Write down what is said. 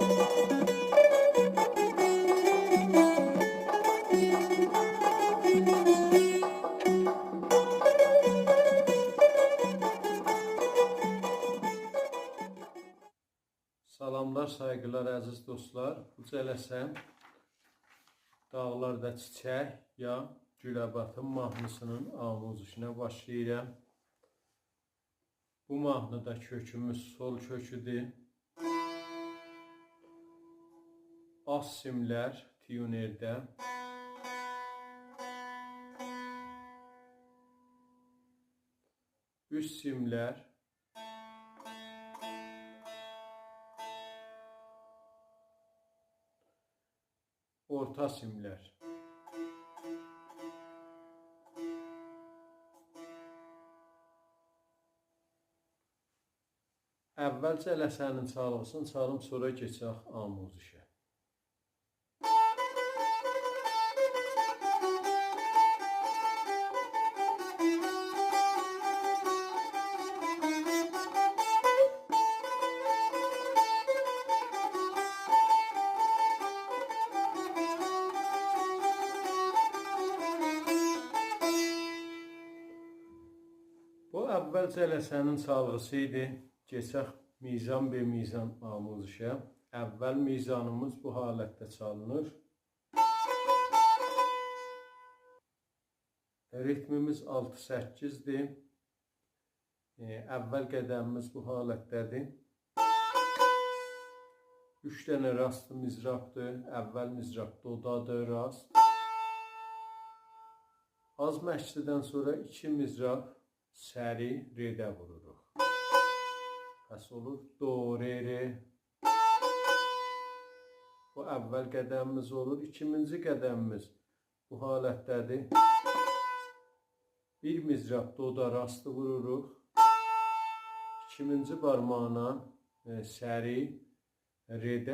Salamlar, saygılar əziz dostlar. Bu cələsən Dağlarda Çiçək ya Güləbatın mahnısının amuzişinə başlayıram. Bu mahnıda kökümüz sol köküdür. Az simlər tiyunerdə. Üst simlər. Orta simlər. Əvvəlcə ləsənin çalğısını çalım, sonra keçək amuzişə. Bu əvvəlcə ləsənin çalğısı idi. Keçək mizan be mizan amuzişə. Əvvəl mizanımız bu halətdə çalınır. Ritmimiz 6-8-dir. Əvvəl qədəmimiz bu halətdədir. 3 dənə rastlı mizrabdır. Əvvəl mizrab dodadır, rast. Az məşqdən sonra 2 mizrab səri redə vururuq. Pəs olur do, re, re. Bu əvvəl qədəmimiz olur. İkinci qədəmimiz bu halətdədir. Bir mizrab doda rastı vururuq. İkinci barmağına səri redə